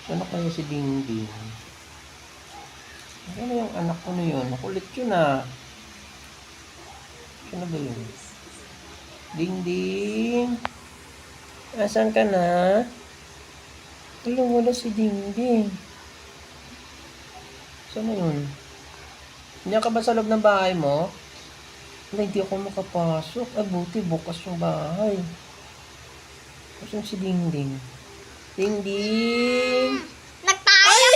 Ano kaya si Dingding? Ano yung anak ko na yun? Makulit yun ah. Ano ba yun? Dingding! Asan ka na? Wala si Dingding. Saan na yun? Hindi ka ba sa loob ng bahay mo? Wala, hindi ako makapasok. Buti bukas yung bahay. Asan si Dingding? Dingding! Nagtayo!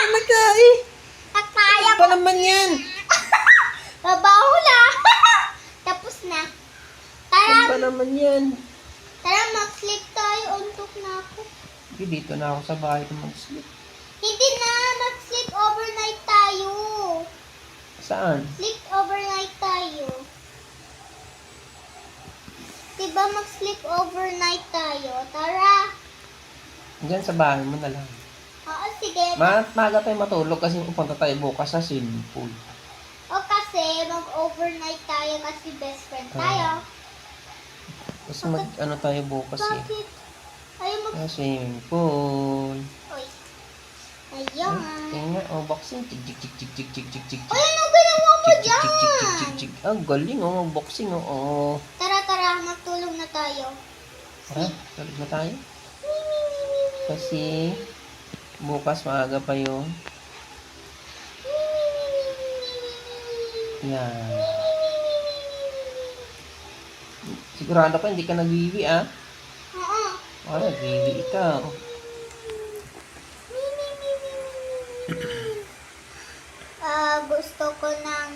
Nagkai! Nagtayo! Ano pa naman yan? Babaho na! Tapos na. Ano Tara, pa naman yan? mag-sleep tayo. Untok na ako. Dito na ako sa bahay ko mag-sleep. Hindi na, mag-sleep overnight tayo. Saan? Sleep overnight tayo. Diba mag-sleep overnight tayo? Tara. Diyan sa bahay mo na lang. Oo, sige. Maga tayo matulog kasi pupunta tayo bukas sa swimming pool. O kasi, mag-overnight tayo kasi best friend tayo. Kasi ano tayo bukas eh. Bakit? Ayaw mag... Sa swimming pool. Uy. Ayun. Tingnan, boxing. Chig, chig, chig, chig, chig, chig, chig, chig. Ay, ano ginawa mo Chig, chig, dyan? chig, chig, chig, chig, chig. Ang galing boxing Tara, magtulog na tayo. Tara, tulog na tayo. Kasi bukas maaga pa yung yan. Sigurado ka hindi ka nagwiwi ah. Oo. Nagwiwi ikaw. Gusto ko ng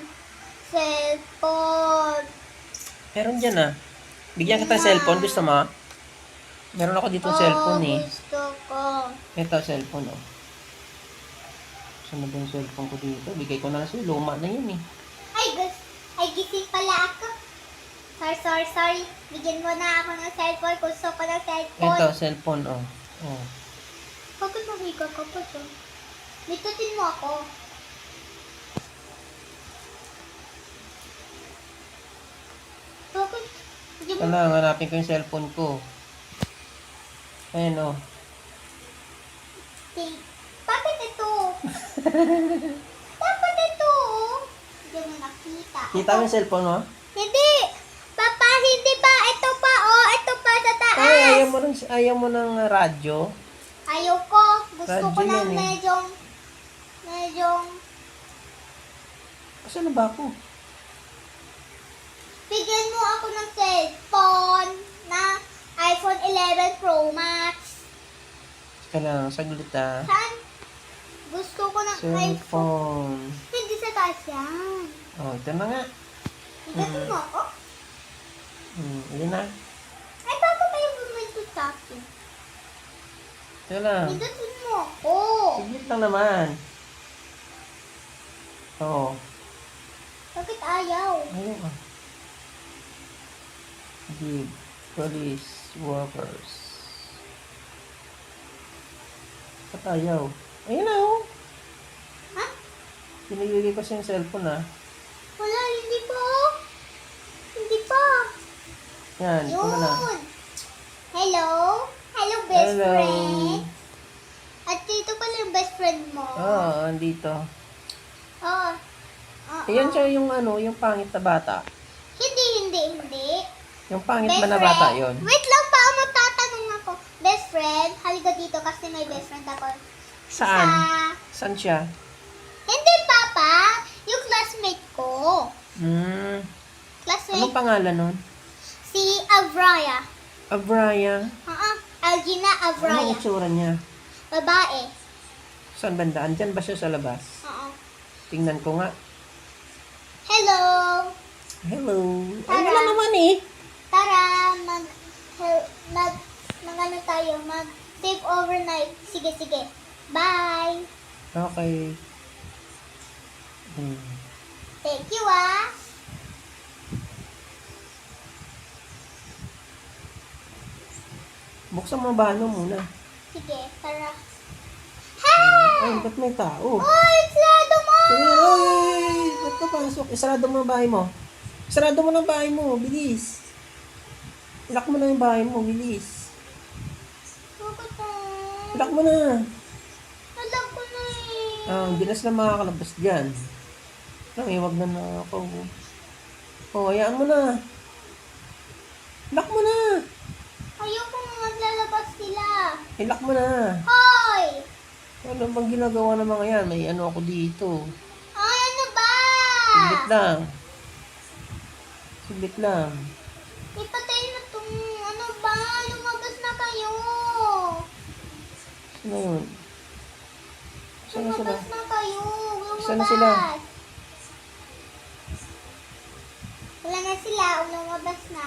cellphone. Meron dyan ah. Bigyan kita ng cellphone. Gusto mo? Meron ako dito cellphone eh. Gusto ko. Ito cellphone oh. Saan na ba yung cellphone ko dito? Bigay ko na lang sa'yo. Luma na yun eh. Ay, gising pala ako. Sorry. Bigyan mo na ako ng cellphone. Gusto ko ng cellphone. Ito cellphone oh. Oh. Bakit mahiga ka pa to? Litutin mo ako. Bakit? Hindi mo... Kailangan hanapin ko yung cellphone ko. Ayan oh. Bakit ito? Dapat ito. Hindi mo nakita. Kita mo yung cellphone mo? Hindi. Papa, hindi pa. Ito pa, oh. Ito pa sa taas. Ay, ayaw mo ng radyo? Ayaw ko. Gusto ko Radyo ng yan eh. medyong, Saan na ba ako? bigyan mo ako ng cellphone na iPhone 11 Pro Max. Kailangan saglit ah. Saan? Gusto ko ng iPhone. Cellphone. Hindi sa taas yan. Oh, ito na nga. Bigyan mo ako. Yun na. Ay, bago pa yung bumito sa akin. Ito lang. Bigyan mo ako. Saglit lang naman. Oo. Bakit ayaw? Ayun ah. Give police workers. Ba't ayaw? Ayun na oh. Ha? Pinibigay ko siya yung cellphone ah. Wala, hindi pa. Hindi pa. Yan, ito na lang. Yun. Hello? Hello, best Hello. friend. At dito pala yung best friend mo. Oo, andito. Oo. Ayan siya yung yung pangit na bata. Hindi. Yung pangit Best ba na friend. bata yun? Wait lang pa, magtatanong ako. Best friend, halika dito kasi may best friend ako. Saan? Sa... Saan siya? Hindi, Papa. Yung classmate ko. Classmate. Anong pangalan nun? Si Avraya. Abraya. Algina Anong Avraya. itsura niya? Babae. Saan banda? Andyan ba siya sa labas? Oo. Tingnan ko nga. Hello. Hello. Ay, Tara. wala naman eh. Tara, ano tayo, save overnight. Sige. Bye. Okay. Thank you, ah. Buksan mo ba muna? Sige, tara. Ay, ba't may tao? Oy, sarado mo! Sige, oy! Ba't ka pasok? Isarado mo ang bahay mo. Isarado mo ng bahay mo. Bilis. Lock mo na yung bahay mo. Bilis. Bakit Lock mo na. Alam ko na eh. Hindi na sila makakalabas dyan. Wag na na ako. Hayaan mo na. Lock mo na. Ayoko nga maglalabas sila. Lock mo na. Hoy! Ano bang ginagawa ng mga yan? May ano ako dito. Ay, ano ba? Sublit lang. Sublit lang. Ipatay na tong ano ba? Lumabas na kayo. Sino yun? Saan na sila? Lumabas na kayo. Lumabas. Saan na sila? Wala na sila. Lumabas na.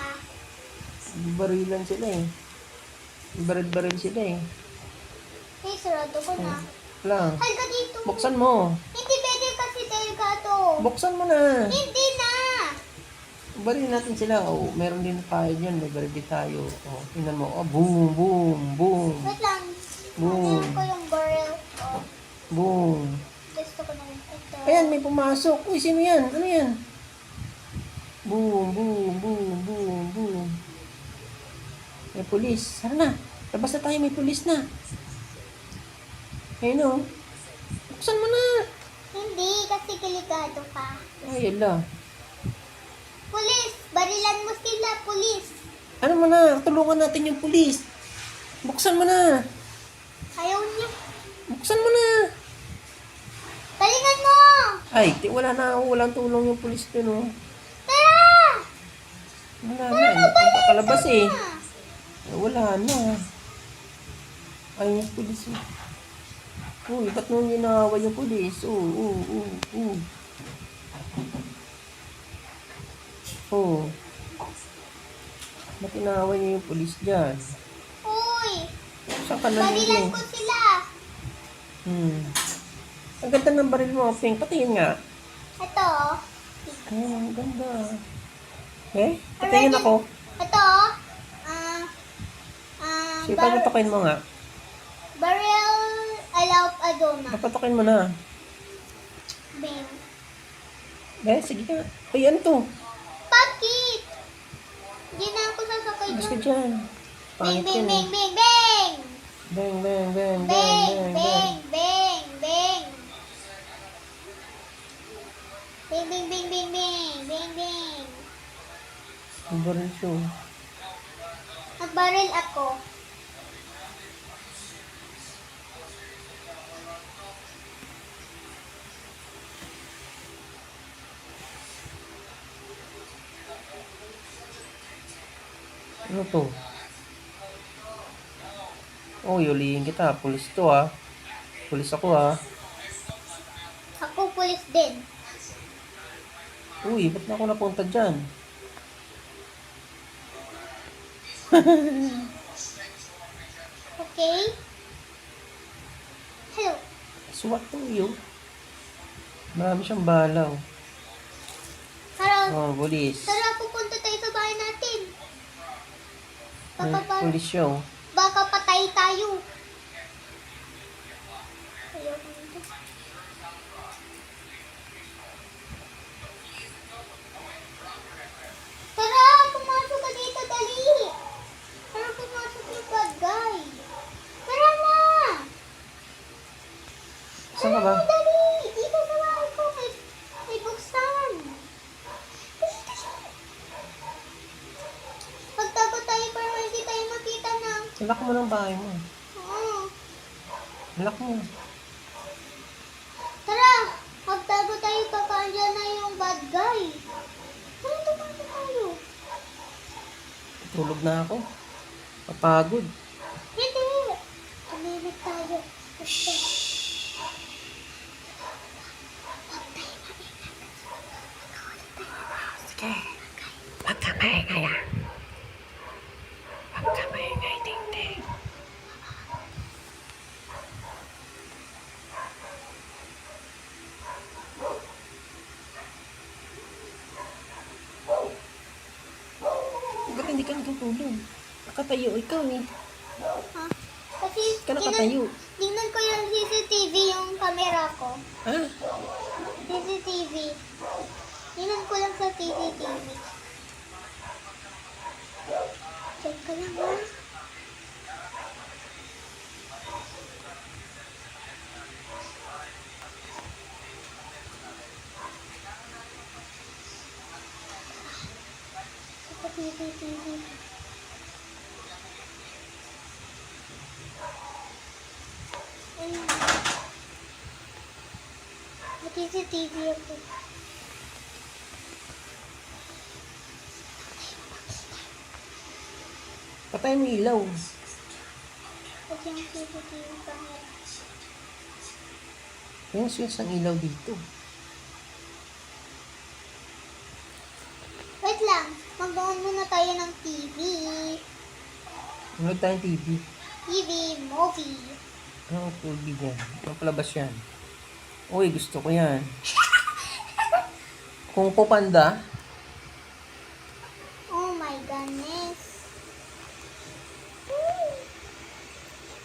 Barilan sila eh. Baril-baril sila eh. Eh, sarado ko na. Lang. Halika dito. Buksan mo. Hindi pwede kasi delikado. Buksan mo na. Hindi na. Baril natin sila. Meron din tayo dyan. May baril din tayo. Tingnan mo. Boom, boom, boom. Wait lang. Boom. Ano ko yung barrel ko. Boom. Gusto ko na ito. Ayan, may pumasok. Uy, sino yan? Ano yan? Boom, boom, boom, boom, boom. May pulis. Sana na. Labas na tayo. May pulis na. Ayun o. Buksan mo na. Hindi, kasi delikado ka. Ay, ala. Pulis! Barilan mo sila, pulis! Ano mo na? Tulungan natin yung pulis. Buksan mo na. Ayaw niyo. Buksan mo na. Galingan mo! Ay, wala na. Walang tulong yung pulis din o. Tara! Wala na. Hindi pa makalabas eh. Ah, Wala na. Ay, yung pulis eh. Uy, ba't nung ginawa yung pulis? Ba't inaway niyo yung pulis dyan? Uy! Saan ka na Barilan ko sila! Ang ganda ng baril mo, Pink. Patingin nga. Ito. Ay, ang ganda. Patingin ako. Ito. Sige, patutukin mo nga. Barrel Alaw Adoma. Patutukin mo na. Bing. Sige ka. Ay, ano to? Bakit? Hindi na ako sasakay Bas ka dyan. dyan. Bing, Pangit bing, yan bing, eh. bing, bing! Bang, bang, bang, bang, Bing, bang, bang. bing, bing, bing! Bing, bing, bing, bing, bing, bing, bing! Ang baril siya. Nagbaril ako. Ano to? Yuliin kita. Pulis to ah. Pulis ako ah. Ako pulis din. Uy, ba't na ako napunta dyan? Okay? Hello. Swat to yun. Marami siyang balaw. Tara, Pulis. tara, pupunta tayo sa bahay natin. Pulis siya oh. Baka patay tayo. Ayaw ko nito. Tara, pumasok ka dito, dali. Tara, pumasok yung bad guy. Tara na. Saan ka ba? Tara, dali. Dito sa bahay ko. May buksan. Dali, dali. Magtago tayo para hindi tayo makita ng... Lock mo ng bahay mo. Oo. Lock mo. Tara, magtago tayo baka andyan na yung bad guy. Tara, tumago tayo. Tulog na ako. Papagod. Hindi. Tumimik tayo. Basta. Sige. Huwag ka maingay ah. Huwag ka maingay, Ting-Ting. Ba't hindi ka natutulog? Nakatayo ikaw eh. Ha? Kasi Ka nakatayo. tingnan ko yung CCTV yung camera ko. Ha? CCTV. Tingnan ko lang sa CCTV. Check ka lang ha. TV ako. Patay mo yung ilaw. Pati yung CCTV camera. Yung switch ng ilaw dito. Wait lang. Mag-on muna tayo ng TV. Manood tayong TV. TV, movie. Ano ang TV yan? Ano palabas yan? Uy, gusto ko yan. Kung Fu Panda, Oh my goodness.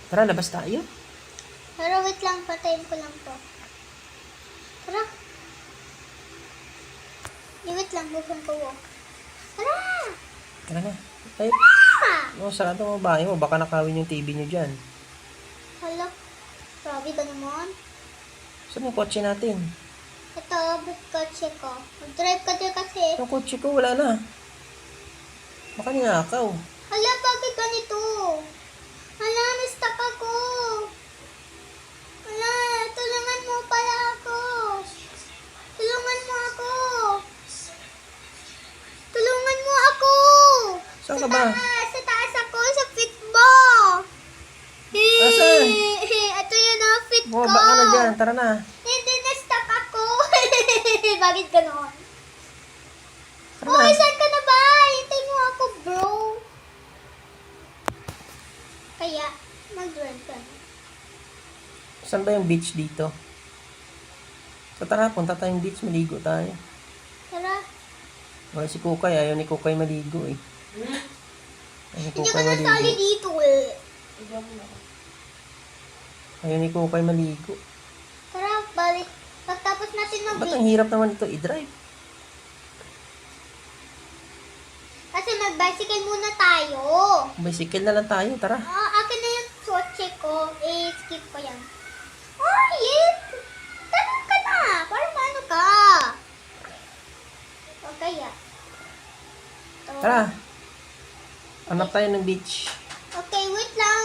tara, labas tayo. Pero wait lang, patayin ko lang to. Tara. Wait lang, buksan ko. Tara! Tara na. Ay, Ah! sarado mo bahay mo. Baka nakawin yung TV nyo dyan. Hala. Grabe ka naman. Saan yung kotse natin? Ito, kotse ko. Mag-drive ka din kasi. Yung kotse ko, wala na. Baka ninakaw. Hala, bakit ganito? Hala, na-stuck ako. Hala, tulungan mo pala ako. Tulungan mo ako. Tulungan mo ako. Saan ka ba? Sa taas ako, sa fit mo. Asan? Ito yun ang fit ko. Bumaba ka na dyan. Tara na. Hindi, na-stuck ako. Bakit ganon? Tara Hoy, na. saan ka na ba? Hintay mo ako, bro. Kaya, mag-drive ka na. Saan ba yung beach dito? So, tara, punta tayong beach. Maligo tayo. Tara. Wala si Kukay. Ayaw ni Kukay maligo eh. Ayaw ni Hindi Kukay ka nasali maligo. dito eh. Ayaw ni Kukay maligo. Tara, balik. Pagtapos natin Ba't mag-beach. ang hirap naman ito i-drive? Kasi mag-bicycle muna tayo. Bicycle na lang tayo. Tara. Akin na yung kotse ko. Skip ko yan. Oh, yes! Tanong ka na! Para maano ka? O kaya? Ito. Tara. Hanap tayo ng beach. Okay, wait lang.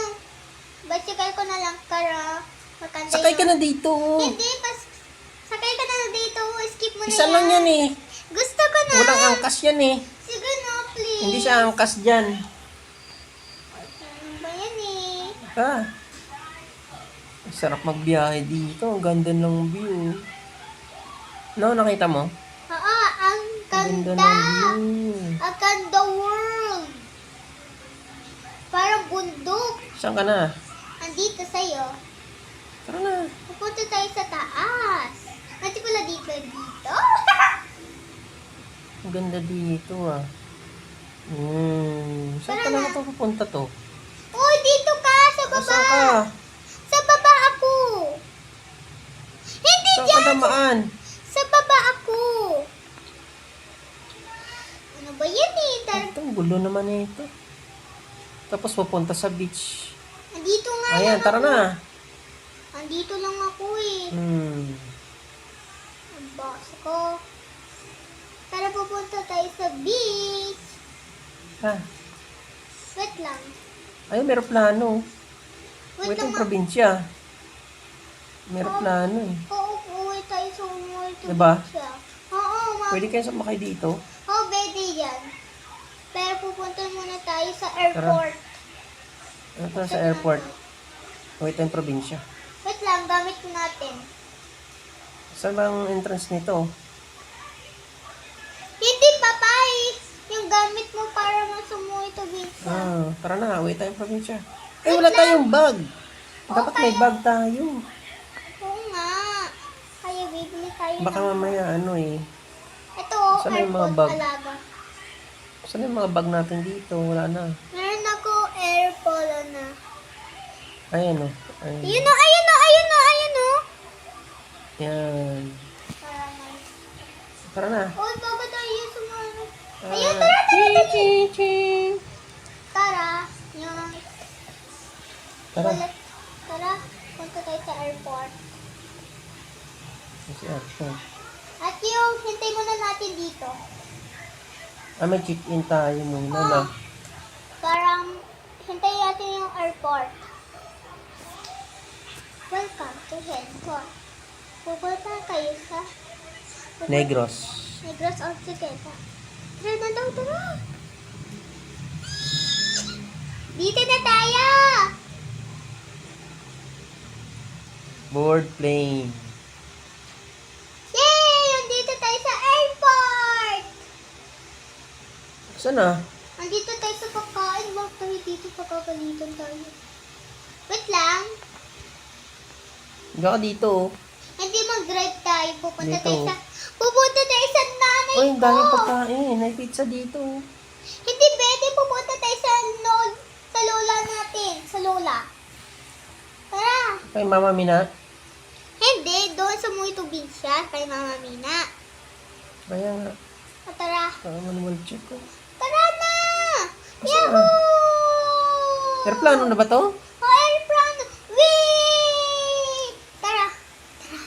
Bicycle ko na lang para makanda Sakay ka yung- na dito. Hindi, sakay ka na dito. Skip mo na Isa lang yan eh. Gusto ko na. Walang angkas yan eh. Sige na, please. Hindi siya angkas dyan. Ano ba yan eh? Ha? Sarap magbiyahe dito. Ang ganda ng view. No, nakita mo? Oo, ang Ang ganda ganda. ng view. Ang ganda world. Parang bundok. Saan ka na? Andito sa'yo. Tara na. Pupunta tayo sa taas. Kasi pala dito. Ang ganda dito ah. Saan Tara ka na. na ito pupunta to? Uy, dito ka! Sa baba! Saan ka? Sa baba ako! Hindi Saan ka dyan! namaan? Sa baba ako! Ano ba yan eh? Itong gulo naman eh ito. Tapos pupunta sa beach. Andito nga Ayan, lang tara ako. na. Andito lang ako eh. Ang box ko. Tara, pupunta tayo sa beach. Ah, Wait lang. ayun, meron plano. Wait Ito lang. yung probinsya. Meron plano eh. Oo, uwi tayo sa umuwi. Diba? Oo, Pwede kayo sumakay dito. Oo, pwede yan. Pero pupunta muna tayo sa airport. Ito sa airport. Ito yung probinsya. Wait lang, gamit ko natin. Saan ba ang entrance nito? Hindi, papay! Yung gamit mo para masumuwi to visa. Tara na, wait tayong probinsya. Eh, wala tayong bag. Dapat may bag tayo. Oo nga. Kaya bibili tayo Baka ng... mamaya ano eh. Ito, Saan yung mga airport bag? alaga. Saan yung mga bag natin dito? Wala na. Meron ako air polo na. Ayan o. Ayan. Ayun o, ayun o, ayun o, ayun o. Yan. Para na. Tara na. Uy, bago tayo sumano. Ah, Ayun, tara, tara, tara. ching. Tara. Yung... Tara. Tara, punta tayo sa airport. Kasi airport. At yung, hintay muna natin dito. May check-in tayo muna na. Parang, hintayin natin yung airport. Welcome to Henton. Pupunta kayo sa... Negros. Negros Ortigueta. Tara na daw, tara! Dito na tayo! Board plane. Yay! Andito tayo sa airport! Saan na? Andito tayo sa pagkain. Bakit tayo dito pagkakalitan tayo? Wait lang. Hindi ka dito. Hindi mag-drive tayo. Pupunta Dito. tayo sa nanay Uy, ang ko. daming pagkain. May pizza dito. Hindi pwede. Pupunta tayo sa lola natin. Sa lola. Tara. Kay Mama Mina. Hindi. Doon sa Muy Probinsya. Kay Mama Mina. Kaya nga. Tara. Manual check ko. Tara na! Saan? Yahoo! Airplano na ba to? Airplano! Wait! Tara! Tara!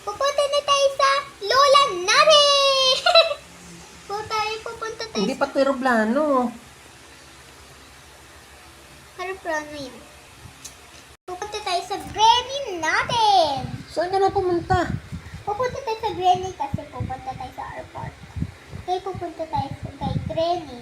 Pupunta na tayo sa lola natin! Pupunta tayo Hindi pa to aeroplano. sa airplano yun. Pupunta tayo sa granny natin! Saan ka na pumunta? Pupunta tayo sa granny kasi pupunta tayo sa airport. Kaya pupunta tayo sa kay granny.